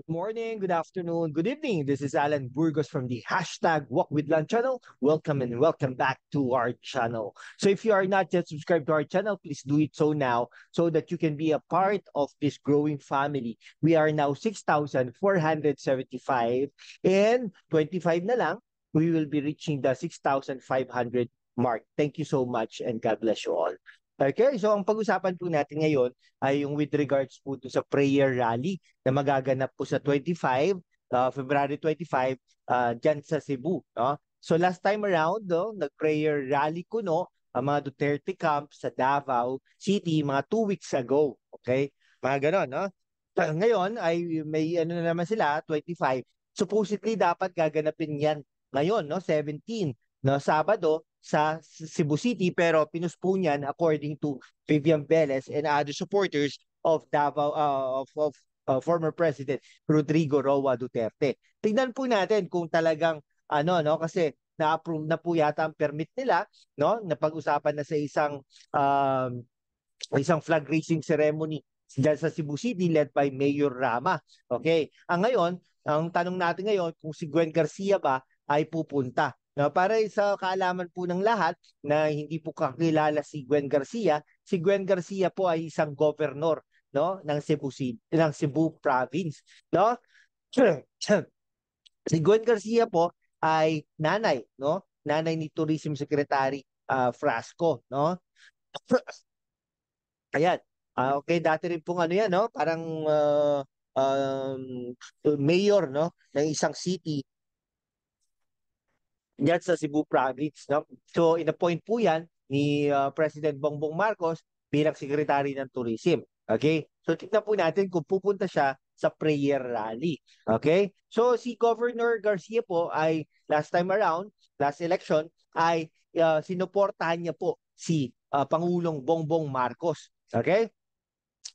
Morning, good afternoon, good evening. This is Alan Burgos from the hashtag Walk with Lan channel. Welcome and welcome back to our channel. So if you are not yet subscribed to our channel, please do it so now so that you can be a part of this growing family. We are now 6,475 and 25 na lang. We will be reaching the 6,500 mark. Thank you so much and God bless you all. Okay, so ang pag-usapan po natin ngayon ay yung with regards po sa prayer rally na magaganap po sa 25, February 25, dyan sa Cebu. No? So last time around, no, nag-prayer rally ko no, ang mga Duterte camp sa Davao City mga 2 weeks ago. Okay? Mga ganon, no? Ngayon ay may ano na naman sila, 25. Supposedly dapat gaganapin yan ngayon, no? 17, no? Sabado sa Cebu City pero pinuspone yan according to Vivian Velez and other supporters of Davao former President Rodrigo Roa Duterte. Tingnan po natin kung talagang ano no kasi na-approve na po yata ang permit nila no napag-usapan na sa isang flag raising ceremony dyan sa Cebu City led by Mayor Rama. Okay. Ngayon, ang tanong natin ngayon kung si Gwen Garcia ba ay pupunta. No, para sa kaalaman po ng lahat na hindi po kakilala si Gwen Garcia po ay isang governor no ng Cebu City, ng Cebu province, no? Si Gwen Garcia po ay nanay, no? Nanay ni Tourism Secretary Frasco, no? Ayan. Okay, dati rin pong ano yan, no? Parang mayor, no? Ng isang city diyan sa Cebu province, no? So, in-appoint po yan ni President Bongbong Marcos bilang Secretary ng Tourism. Okay? So, tignan po natin kung pupunta siya sa prayer rally. Okay? So, si Governor Garcia po ay last time around, last election, ay sinuportahan niya po si Pangulong Bongbong Marcos. Okay?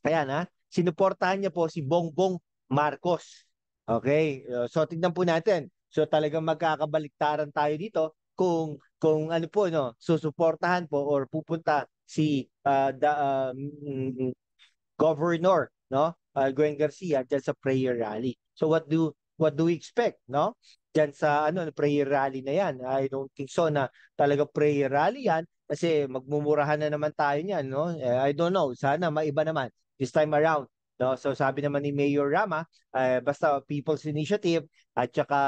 Ayan ha. Sinuportahan niya po si Bongbong Marcos. Okay? So tignan po natin. So talagang magkakabaliktaran tayo dito kung ano po no, susuportahan po or pupunta si Governor no, Gwen Garcia diyan sa prayer rally. So what do we expect no? Diyan sa ano prayer rally na 'yan. I don't think so na talaga prayer rally 'yan kasi magmumurahan na naman tayo niyan no. I don't know, sana maiba naman this time around. No, so sabi naman ni Mayor Rama, basta People's Initiative at saka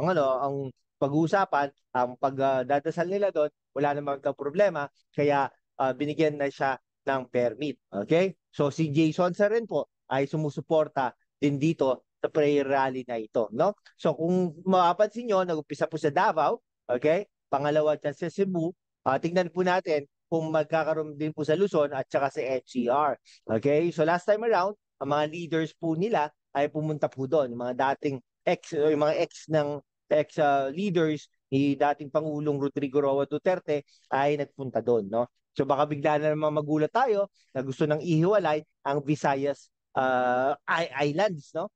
ang pag-uusapan, ang pagdadasal nila doon, wala namang problema, kaya binigyan na siya ng permit. Okay? So si Jason sa rin po ay sumusuporta din dito sa prayer rally na ito, no? So kung mapapansin niyo, nag-umpisa po sa Davao, okay? Pangalawa dyan sa Cebu, tingnan po natin kung magkakaroon din po sa Luzon at saka sa NCR. Okay? So last time around, ang mga leaders po nila ay pumunta po doon, yung mga dating yung mga ex leaders ni dating Pangulong Rodrigo Roa Duterte ay nagpunta doon, no? So baka bigla na naman magulat tayo na gusto nang ihiwalay ang Visayas Islands, no?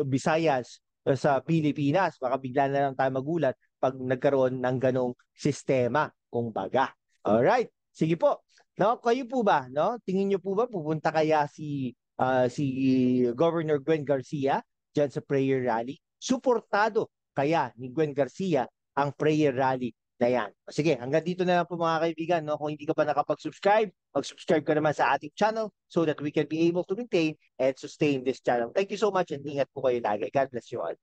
Visayas sa Pilipinas. Baka bigla na lang tayo magulat pag nagkaroon ng ganong sistema, kumbaga. Alright, sige po. No, kayo po ba, no? Tingin niyo po ba pupunta kaya si Governor Gwen Garcia diyan sa prayer rally? Suportado kaya ni Gwen Garcia ang prayer rally na yan. Sige, hanggang dito na lang po mga kaibigan. No? Kung hindi ka pa nakapag-subscribe, mag-subscribe ka naman sa ating channel so that we can be able to maintain and sustain this channel. Thank you so much and ingat po kayo lagi. God bless you all.